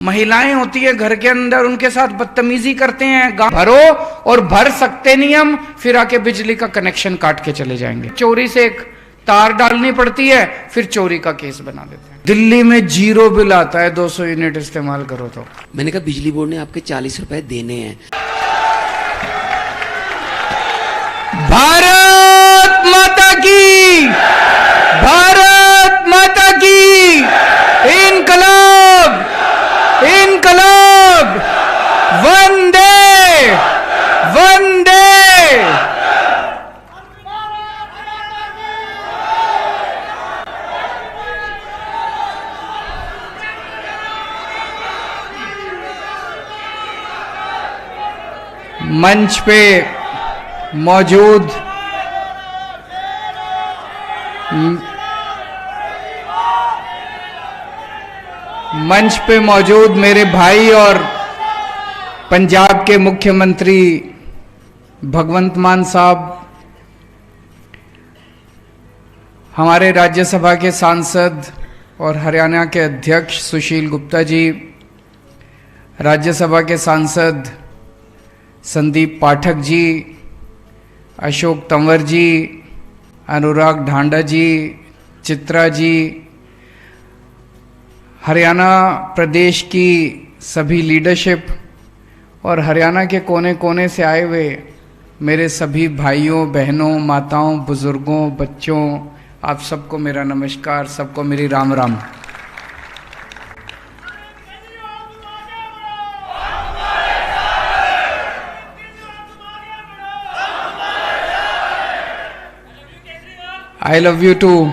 महिलाएं होती है घर के अंदर, उनके साथ बदतमीजी करते हैं, भरो और भर सकते नहीं हम, फिर आके बिजली का कनेक्शन काट के चले जाएंगे। चोरी से एक तार डालनी पड़ती है, फिर चोरी का केस बना देते हैं। दिल्ली में 0 बिल आता है 200 यूनिट इस्तेमाल करो तो। मैंने कहा बिजली बोर्ड ने आपके 40 रुपए देने हैं। भारत माता की, भारत माता की, इनकलाब, इनकलाब, वंदे वंदे। मंच पे मौजूद मेरे भाई और पंजाब के मुख्यमंत्री भगवंत मान साहब, हमारे राज्यसभा के सांसद और हरियाणा के अध्यक्ष सुशील गुप्ता जी, राज्यसभा के सांसद संदीप पाठक जी, अशोक तंवर जी, अनुराग ढांडा जी, चित्रा जी, हरियाणा प्रदेश की सभी लीडरशिप और हरियाणा के कोने कोने से आए हुए मेरे सभी भाइयों बहनों, माताओं, बुजुर्गों, बच्चों, आप सबको मेरा नमस्कार, सबको मेरी Ram Ram. I love you too.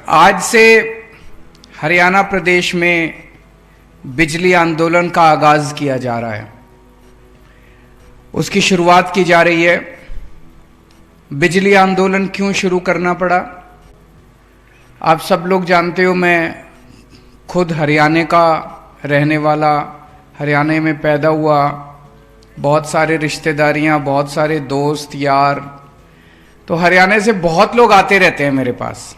आज से हरियाणा प्रदेश में बिजली आंदोलन का आगाज किया जा रहा है, उसकी शुरुआत की जा रही है। बिजली आंदोलन क्यों शुरू करना पड़ा, आप सब लोग जानते हो। मैं खुद हरियाणा का रहने वाला, हरियाणा में पैदा हुआ, बहुत सारे रिश्तेदारियां, बहुत सारे दोस्त यार, तो हरियाणा से बहुत लोग आते रहते हैं मेरे पास।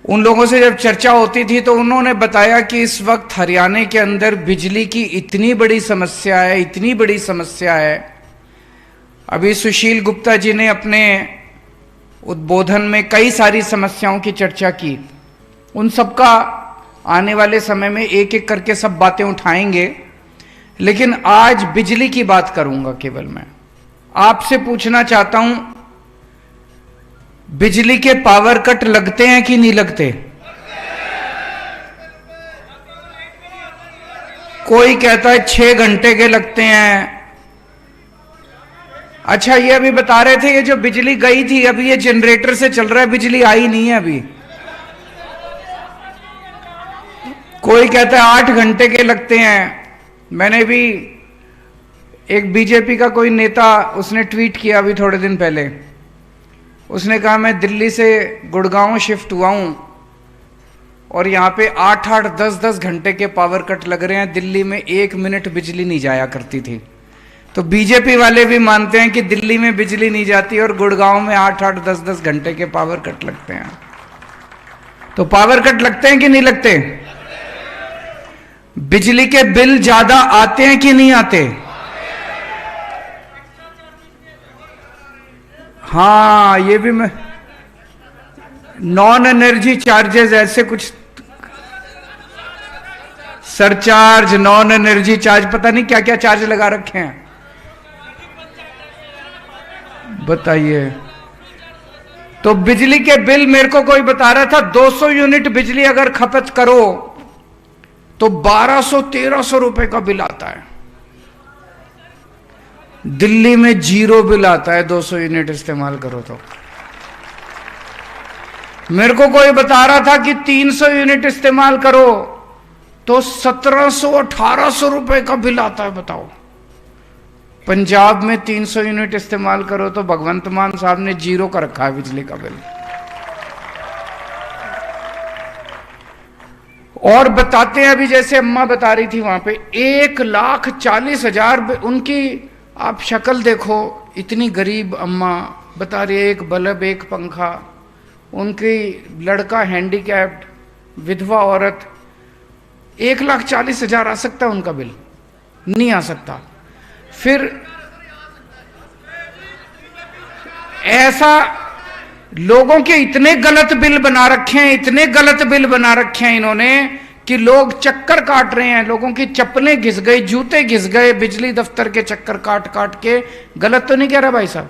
उन लोगों से जब चर्चा होती थी तो उन्होंने बताया कि इस वक्त हरियाणा के अंदर बिजली की इतनी बड़ी समस्या है, इतनी बड़ी समस्या है। अभी सुशील गुप्ता जी ने अपने उद्बोधन में कई सारी समस्याओं की चर्चा की, उन सब का आने वाले समय में एक एक करके सब बातें उठाएंगे, लेकिन आज बिजली की बात करूंगा केवल। मैं आपसे पूछना चाहता हूं, बिजली के पावर कट लगते हैं कि नहीं लगते? कोई कहता है 6 घंटे के लगते हैं। अच्छा, ये अभी बता रहे थे ये जो बिजली गई थी, अभी ये जनरेटर से चल रहा है, बिजली आई नहीं है अभी। कोई कहता है 8 घंटे के लगते हैं। मैंने भी एक बीजेपी का कोई नेता, उसने ट्वीट किया अभी थोड़े दिन पहले, उसने कहा मैं दिल्ली से गुड़गांव शिफ्ट हुआ हूं और यहां पे 8-8, 10-10 घंटे के पावर कट लग रहे हैं। दिल्ली में 1 मिनट बिजली नहीं जाया करती थी। तो बीजेपी वाले भी मानते हैं कि दिल्ली में बिजली नहीं जाती और गुड़गांव में 8-8, 10-10 घंटे के पावर कट लगते हैं। तो पावर कट लगते हैं कि नहीं लगते? बिजली के बिल ज्यादा आते हैं कि नहीं आते? हाँ, ये भी मैं, नॉन एनर्जी चार्जेस, ऐसे कुछ सरचार्ज, नॉन एनर्जी चार्ज, पता नहीं क्या क्या चार्ज लगा रखे हैं। बताइए। तो बिजली के बिल, मेरे को कोई बता रहा था 200 यूनिट बिजली अगर खपत करो तो 1200-1300 रुपए का बिल आता है। दिल्ली में 0 बिल आता है 200 यूनिट इस्तेमाल करो तो। मेरे को कोई बता रहा था कि 300 यूनिट इस्तेमाल करो तो 1700-1800 रुपए का बिल आता है। बताओ, पंजाब में 300 यूनिट इस्तेमाल करो तो भगवंत मान साहब ने 0 का रखा है बिजली का बिल। और बताते हैं, अभी जैसे अम्मा बता रही थी वहां पे 1,40,000 उनकी, आप शक्ल देखो, इतनी गरीब अम्मा बता रही है, एक बल्ब एक पंखा, उनकी लड़का हैंडीकैप्ड, विधवा औरत, 1,40,000 आ सकता है उनका बिल? नहीं आ सकता। फिर ऐसा लोगों के इतने गलत बिल बना रखे हैं, इतने गलत बिल बना रखे हैं इन्होंने कि लोग चक्कर काट रहे हैं, लोगों की चप्पलें घिस गई, जूते घिस गए, बिजली दफ्तर के चक्कर काट काट के। गलत तो नहीं कह रहा भाई साहब?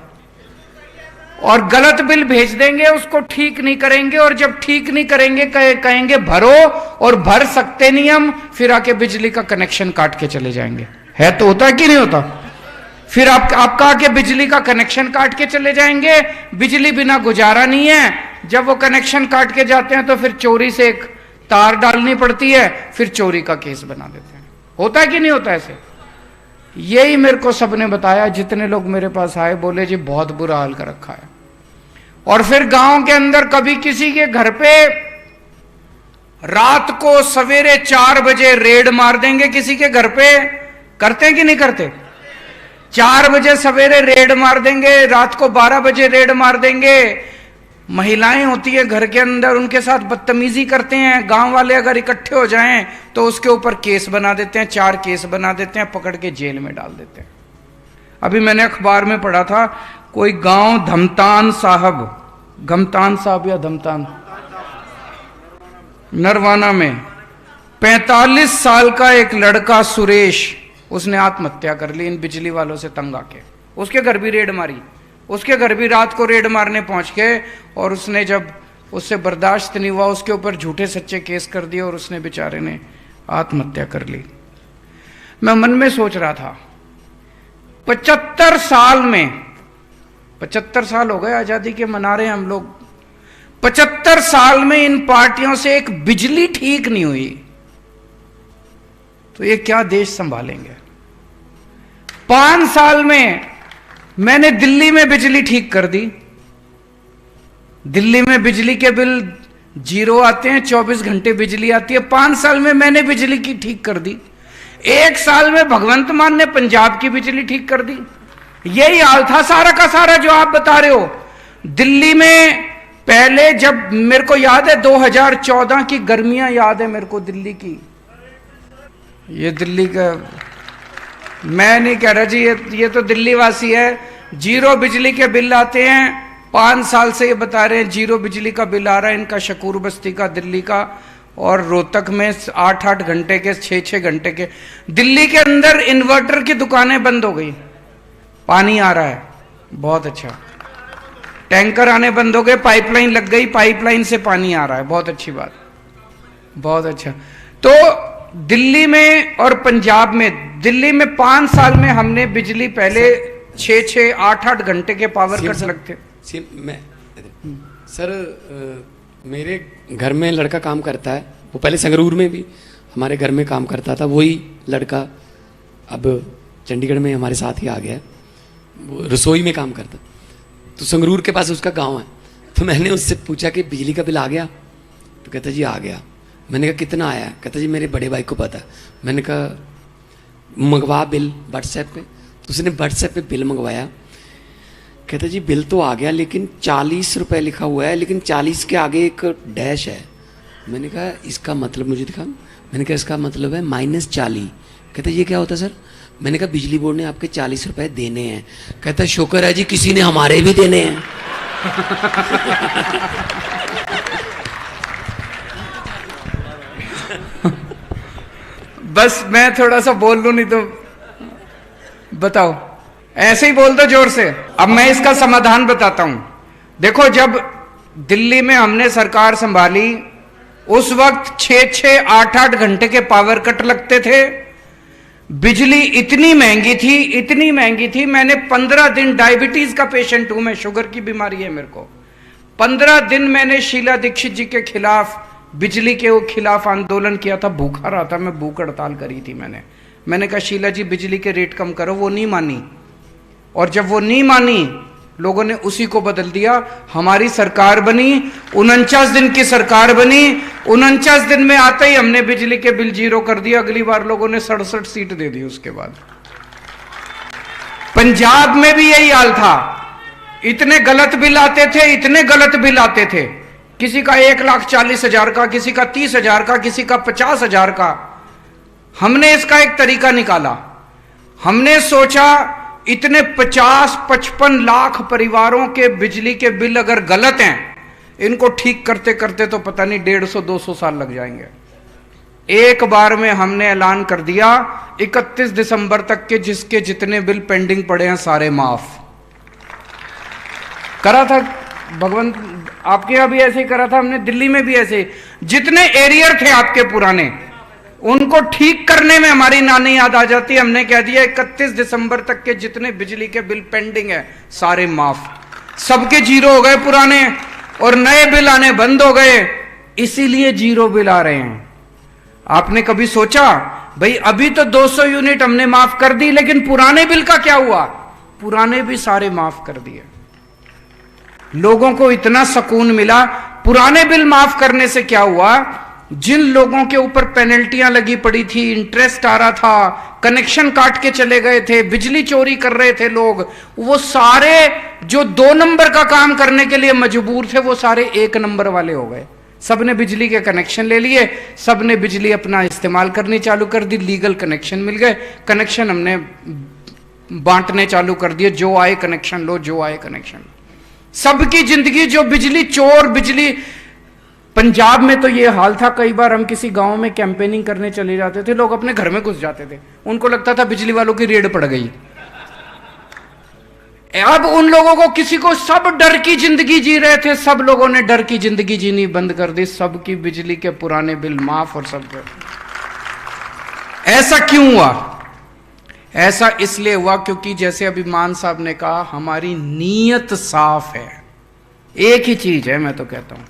और गलत बिल भेज देंगे, उसको ठीक नहीं करेंगे, और जब ठीक नहीं करेंगे कहेंगे भरो, और भर सकते नहीं हम, फिर आके बिजली का कनेक्शन काट के चले जाएंगे। है तो होता है कि नहीं होता? फिर आपका आके बिजली का कनेक्शन काट के चले जाएंगे, बिजली बिना गुजारा नहीं है। जब वो कनेक्शन काट के जाते हैं तो फिर चोरी से एक तार डालनी पड़ती है, फिर चोरी का केस बना देते हैं। होता है कि नहीं होता ऐसे? यही मेरे को सबने बताया, जितने लोग मेरे पास आए बोले जी बहुत बुरा हाल कर रखा है। और फिर गांव के अंदर कभी किसी के घर पे रात को सवेरे 4 बजे रेड मार देंगे, किसी के घर पे। करते हैं कि नहीं करते? 4 बजे सवेरे रेड मार देंगे, रात को 12 बजे रेड मार देंगे। महिलाएं होती है घर के अंदर, उनके साथ बदतमीजी करते हैं। गांव वाले अगर इकट्ठे हो जाएं तो उसके ऊपर केस बना देते हैं, 4 केस बना देते हैं, पकड़ के जेल में डाल देते हैं। अभी मैंने अखबार में पढ़ा था, कोई गांव धमतान साहब, घमतान साहब या धमतान, नरवाना में 45 साल का एक लड़का सुरेश, उसने आत्महत्या कर ली इन बिजली वालों से तंग आके। उसके घर भी रेड मारी, उसके घर भी रात को रेड मारने पहुंच के, और उसने जब उससे बर्दाश्त नहीं हुआ, उसके ऊपर झूठे सच्चे केस कर दिए और उसने बेचारे ने आत्महत्या कर ली। मैं मन में सोच रहा था, 75 साल में, 75 साल हो गए आजादी के, मना रहे हैं हम लोग, 75 साल में इन पार्टियों से एक बिजली ठीक नहीं हुई, तो ये क्या देश संभालेंगे? 5 साल में मैंने दिल्ली में बिजली ठीक कर दी। दिल्ली में बिजली के बिल 0 आते हैं, 24 घंटे बिजली आती है। 5 साल में मैंने बिजली की ठीक कर दी। 1 साल में भगवंत मान ने पंजाब की बिजली ठीक कर दी। यही हाल था सारा का सारा जो आप बता रहे हो। दिल्ली में पहले, जब मेरे को याद है 2014 की गर्मियां याद है मेरे को दिल्ली की, ये दिल्ली का, मैं नहीं कह रहा जी, ये तो दिल्ली वासी है। 0 बिजली के बिल आते हैं, 5 साल से ये बता रहे हैं 0 बिजली का बिल आ रहा है इनका, शकूर बस्ती का, दिल्ली का। और रोहतक में 8-8 घंटे के, 6-6 घंटे के। दिल्ली के अंदर इन्वर्टर की दुकानें बंद हो गई, पानी आ रहा है, बहुत अच्छा। टैंकर आने बंद हो गए, पाइपलाइन लग गई, पाइपलाइन से पानी आ रहा है, बहुत अच्छी बात, बहुत अच्छा। तो दिल्ली में और पंजाब में, दिल्ली में 5 साल में हमने बिजली पहले 6-6, 8-8 घंटे के पावर कट लगते। सर मेरे घर में लड़का काम करता है, वो पहले संगरूर में भी हमारे घर में काम करता था। वही लड़का अब चंडीगढ़ में हमारे साथ ही आ गया, वो रसोई में काम करता। तो संगरूर के पास उसका गांव है। तो मैंने उससे पूछा कि बिजली का बिल आ गया? तो कहता जी आ गया। मैंने कहा कितना आया? कहता जी मेरे बड़े भाई को पता है। मैंने कहा मंगवा बिल व्हाट्सएप पे। तो उसने व्हाट्सएप पे बिल मंगवाया। कहता जी बिल तो आ गया, लेकिन 40 रुपये लिखा हुआ है, लेकिन 40 के आगे एक डैश है। मैंने कहा इसका मतलब मुझे दिखा। मैंने कहा इसका मतलब है -40। कहता ये क्या होता है सर? मैंने कहा बिजली बोर्ड ने आपके 40 रुपये देने हैं। कहता शुक्र है जी किसी ने हमारे भी देने हैं। बस मैं थोड़ा सा बोल लूं, नहीं तो बताओ, ऐसे ही बोल दो जोर से। अब मैं इसका समाधान बताता हूं। देखो, जब दिल्ली में हमने सरकार संभाली उस वक्त 6-6, 8-8 घंटे के पावर कट लगते थे। बिजली इतनी महंगी थी, इतनी महंगी थी। मैंने 15 दिन, डायबिटीज का पेशेंट हूं मैं, शुगर की बीमारी है मेरे को। 15 दिन मैंने शीला दीक्षित जी के खिलाफ, बिजली के खिलाफ आंदोलन किया था। भूखा रहा था मैं, भूख हड़ताल करी थी मैंने कहा शीला जी बिजली के रेट कम करो। वो नहीं मानी, और जब वो नहीं मानी, लोगों ने उसी को बदल दिया। हमारी सरकार बनी, 49 दिन की सरकार बनी, 49 दिन में आते ही हमने बिजली के बिल 0 कर दिया। अगली बार लोगों ने 67 सीट दे दी। उसके बाद पंजाब में भी यही हाल था। इतने गलत बिल आते थे, इतने गलत बिल आते थे, किसी का 1,40,000 का, किसी का 30,000 का, किसी का 50,000 का। हमने इसका एक तरीका निकाला। हमने सोचा इतने 50-55 लाख परिवारों के बिजली के बिल अगर गलत हैं, इनको ठीक करते करते तो पता नहीं 150-200 साल लग जाएंगे। एक बार में हमने ऐलान कर दिया 31 दिसंबर तक के जिसके जितने बिल पेंडिंग पड़े हैं सारे माफ करा था। भगवंत आपके यहां भी ऐसे ही करा था, हमने दिल्ली में भी ऐसे। जितने एरियर थे आपके पुराने, उनको ठीक करने में हमारी नानी याद आ जाती है। हमने कह दिया 31 दिसंबर तक के जितने बिजली के बिल पेंडिंग है सारे माफ। सबके 0 हो गए पुराने, और नए बिल आने बंद हो गए। इसीलिए 0 बिल आ रहे हैं। आपने कभी सोचा भाई अभी तो 200 यूनिट हमने माफ कर दी, लेकिन पुराने बिल का क्या हुआ? पुराने भी सारे माफ कर दिए। लोगों को इतना सुकून मिला। पुराने बिल माफ करने से क्या हुआ? जिन लोगों के ऊपर पेनल्टियां लगी पड़ी थी, इंटरेस्ट आ रहा था, कनेक्शन काट के चले गए थे, बिजली चोरी कर रहे थे लोग, वो सारे जो 2 नंबर का काम करने के लिए मजबूर थे, वो सारे 1 नंबर वाले हो गए। सबने बिजली के कनेक्शन ले लिए, सबने बिजली अपना इस्तेमाल करनी चालू कर दी, लीगल कनेक्शन मिल गए। कनेक्शन हमने बांटने चालू कर दिए, जो आए कनेक्शन लो, जो आए कनेक्शन। सबकी जिंदगी जो बिजली चोर, बिजली। पंजाब में तो ये हाल था, कई बार हम किसी गांव में कैंपेनिंग करने चले जाते थे, लोग अपने घर में घुस जाते थे, उनको लगता था बिजली वालों की रेड पड़ गई। अब उन लोगों को किसी को, सब डर की जिंदगी जी रहे थे, सब लोगों ने डर की जिंदगी जीनी बंद कर दी। सबकी बिजली के पुराने बिल माफ और सब। ऐसा क्यों हुआ? ऐसा इसलिए हुआ क्योंकि जैसे अभी मान साहब ने कहा, हमारी नीयत साफ है। एक ही चीज है, मैं तो कहता हूं,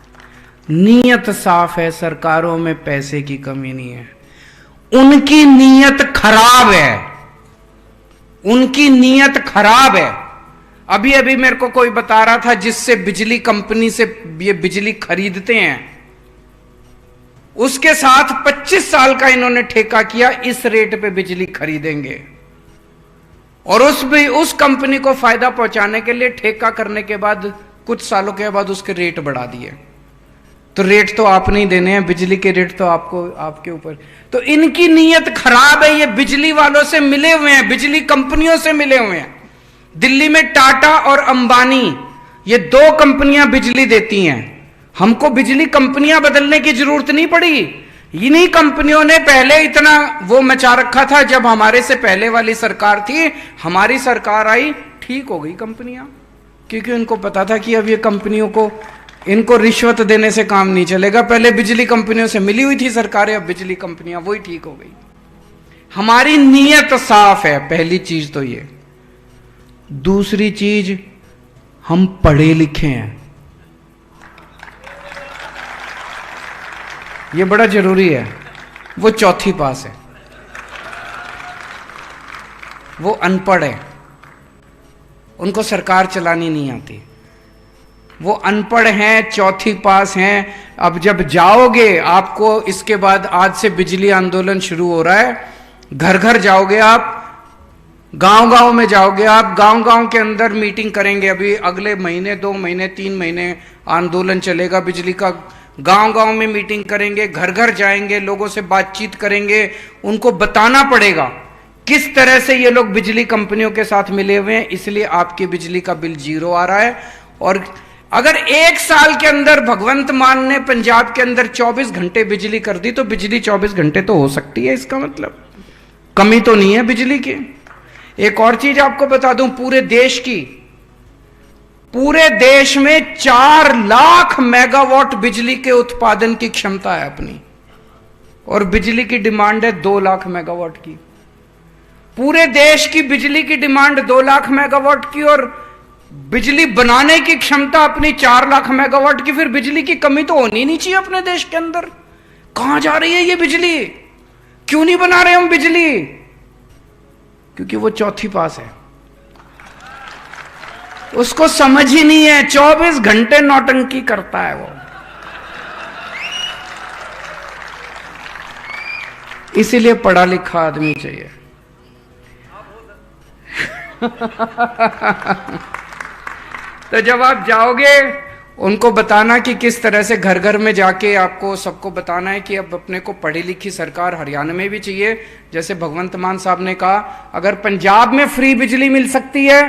नीयत साफ है। सरकारों में पैसे की कमी नहीं है, उनकी नीयत खराब है। उनकी नीयत खराब है। अभी अभी मेरे को कोई बता रहा था, जिससे बिजली कंपनी से ये बिजली खरीदते हैं, उसके साथ 25 साल का इन्होंने ठेका किया, इस रेट पे बिजली खरीदेंगे। और उस कंपनी को फायदा पहुंचाने के लिए ठेका करने के बाद कुछ सालों के बाद उसके रेट बढ़ा दिए। तो रेट तो आपने ही देने हैं, बिजली के रेट तो आपको, आपके ऊपर। तो इनकी नीयत खराब है। ये बिजली वालों से मिले हुए हैं, बिजली कंपनियों से मिले हुए हैं। दिल्ली में टाटा और अंबानी, ये 2 कंपनियां बिजली देती हैं। हमको बिजली कंपनियां बदलने की जरूरत नहीं पड़ी। इन्हीं कंपनियों ने पहले इतना वो मचा रखा था। जब हमारे से पहले वाली सरकार थी, हमारी सरकार आई, ठीक हो गई कंपनियां, क्योंकि उनको पता था कि अब ये कंपनियों को, इनको रिश्वत देने से काम नहीं चलेगा। पहले बिजली कंपनियों से मिली हुई थी सरकारें, अब बिजली कंपनियां वही ठीक हो गई। हमारी नीयत साफ है, पहली चीज तो ये। दूसरी चीज, हम पढ़े लिखे हैं। ये बड़ा जरूरी है। वो 4थी पास है, वो अनपढ़ है, उनको सरकार चलानी नहीं आती। वो अनपढ़ हैं, 4थी पास हैं। अब जब जाओगे, आपको इसके बाद, आज से बिजली आंदोलन शुरू हो रहा है, घर घर जाओगे आप, गांव-गांव में जाओगे आप, गांव-गांव के अंदर मीटिंग करेंगे। अभी अगले महीने, 2 महीने, 3 महीने आंदोलन चलेगा बिजली का। गांव-गांव में मीटिंग करेंगे, घर घर जाएंगे, लोगों से बातचीत करेंगे। उनको बताना पड़ेगा किस तरह से ये लोग बिजली कंपनियों के साथ मिले हुए हैं, इसलिए आपकी बिजली का बिल 0 आ रहा है। और अगर 1 साल के अंदर भगवंत मान ने पंजाब के अंदर 24 घंटे बिजली कर दी, तो बिजली 24 घंटे तो हो सकती है। इसका मतलब कमी तो नहीं है बिजली की। एक और चीज आपको बता दूं, पूरे देश में 4 लाख मेगावाट बिजली के उत्पादन की क्षमता है अपनी, और बिजली की डिमांड है 2 लाख मेगावाट की। पूरे देश की बिजली की डिमांड 2 लाख मेगावाट की, और बिजली बनाने की क्षमता अपनी 4 लाख मेगावाट की। फिर बिजली की कमी तो होनी नहीं चाहिए अपने देश के अंदर। कहां जा रही है ये बिजली? क्यों नहीं बना रहे हम बिजली? क्योंकि वो 4थी पास है। उसको समझ ही नहीं है, 24 घंटे नौटंकी करता है वो। इसीलिए पढ़ा लिखा आदमी चाहिए। तो जब आप जाओगे उनको बताना कि किस तरह से घर घर में जाके आपको सबको बताना है कि अब अपने को पढ़ी लिखी सरकार हरियाणा में भी चाहिए। जैसे भगवंत मान साहब ने कहा, अगर पंजाब में फ्री बिजली मिल सकती है,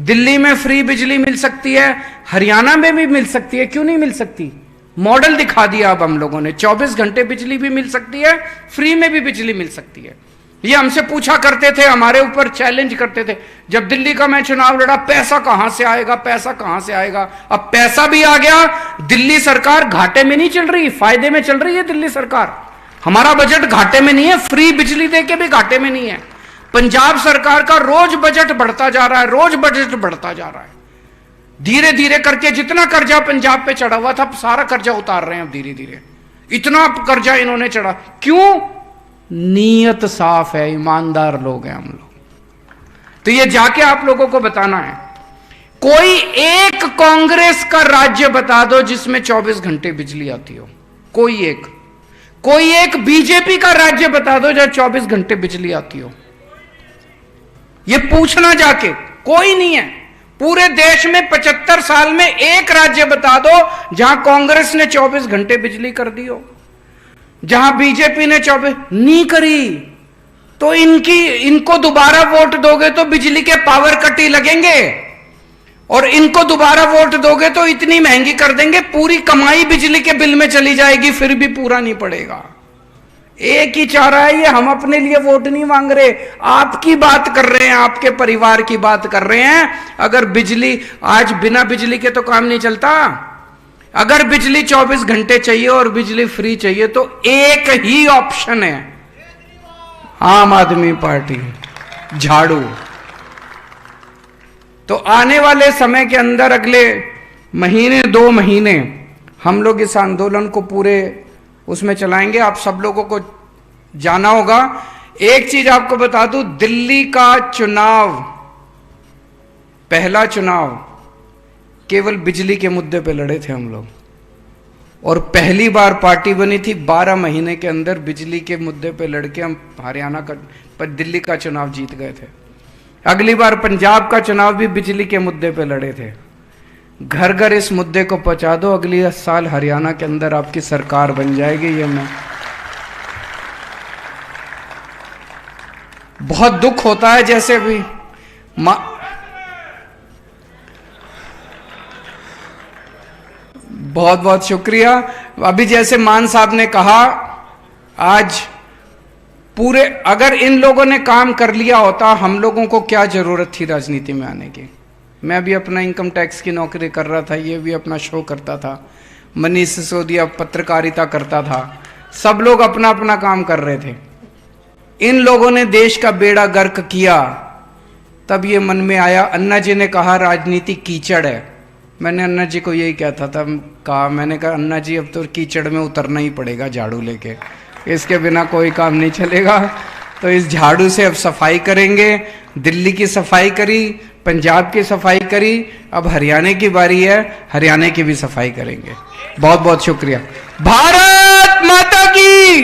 दिल्ली में फ्री बिजली मिल सकती है, हरियाणा में भी मिल सकती है, क्यों नहीं मिल सकती? मॉडल दिखा दिया अब हम लोगों ने, 24 घंटे बिजली भी मिल सकती है, फ्री में भी बिजली मिल सकती है। ये हमसे पूछा करते थे, हमारे ऊपर चैलेंज करते थे जब दिल्ली का मैं चुनाव लड़ा, पैसा कहां से आएगा, पैसा कहां से आएगा। अब पैसा भी आ गया, दिल्ली सरकार घाटे में नहीं चल रही, फायदे में चल रही है दिल्ली सरकार। हमारा बजट घाटे में नहीं है, फ्री बिजली देके भी घाटे में नहीं है। पंजाब सरकार का रोज बजट बढ़ता जा रहा है, रोज बजट बढ़ता जा रहा है। धीरे धीरे करके जितना कर्जा पंजाब पे चढ़ा हुआ था, सारा कर्जा उतार रहे हैं अब धीरे धीरे। इतना कर्जा इन्होंने चढ़ा, क्यों? नीयत साफ है, ईमानदार लोग हैं हम लोग। तो ये जाके आप लोगों को बताना है। कोई एक कांग्रेस का राज्य बता दो जिसमें 24 घंटे बिजली आती हो, कोई एक बीजेपी का राज्य बता दो जहां 24 घंटे बिजली आती हो। ये पूछना जाके, कोई नहीं है। पूरे देश में 75 साल में एक राज्य बता दो जहां कांग्रेस ने 24 घंटे बिजली कर दी हो, जहां बीजेपी ने 24 नहीं करी। तो इनको दोबारा वोट दोगे तो बिजली के पावर कट ही लगेंगे, और इनको दोबारा वोट दोगे तो इतनी महंगी कर देंगे, पूरी कमाई बिजली के बिल में चली जाएगी, फिर भी पूरा नहीं पड़ेगा। एक ही चारा है ये, हम अपने लिए वोट नहीं मांग रहे, आपकी बात कर रहे हैं, आपके परिवार की बात कर रहे हैं। अगर बिजली, आज बिना बिजली के तो काम नहीं चलता। अगर बिजली 24 घंटे चाहिए और बिजली फ्री चाहिए तो एक ही ऑप्शन है, आम आदमी पार्टी, झाड़ू। तो आने वाले समय के अंदर, अगले महीने 2 महीने, हम लोग इस आंदोलन को पूरे उसमें चलाएंगे। आप सब लोगों को जाना होगा। एक चीज आपको बता दूं, दिल्ली का चुनाव, पहला चुनाव केवल बिजली के मुद्दे पे लड़े थे हम लोग, और पहली बार पार्टी बनी थी 12 महीने के अंदर बिजली के मुद्दे पे लड़के हम हरियाणा का, पर दिल्ली का चुनाव जीत गए थे। अगली बार पंजाब का चुनाव भी बिजली के मुद्दे पे लड़े थे। घर घर इस मुद्दे को पहुंचा दो, अगले साल हरियाणा के अंदर आपकी सरकार बन जाएगी। ये मैं, बहुत दुख होता है, जैसे अभी बहुत बहुत शुक्रिया। अभी जैसे मान साहब ने कहा, आज पूरे, अगर इन लोगों ने काम कर लिया होता, हम लोगों को क्या जरूरत थी राजनीति में आने की। मैं भी अपना इनकम टैक्स की नौकरी कर रहा था, ये भी अपना शो करता था, मनीष सिसोदिया पत्रकारिता करता था, सब लोग अपना अपना काम कर रहे थे। इन लोगों ने देश का बेड़ा गर्क किया, तब ये मन में आया। अन्ना जी ने कहा राजनीति कीचड़ है, मैंने अन्ना जी को यही कहा, मैंने कहा अन्ना जी अब तो कीचड़ में उतरना ही पड़ेगा झाड़ू लेके, इसके बिना कोई काम नहीं चलेगा। तो इस झाड़ू से अब सफाई करेंगे। दिल्ली की सफाई करी, पंजाब की सफाई करी, अब हरियाणा की बारी है, हरियाणा की भी सफाई करेंगे। बहुत बहुत शुक्रिया। भारत माता की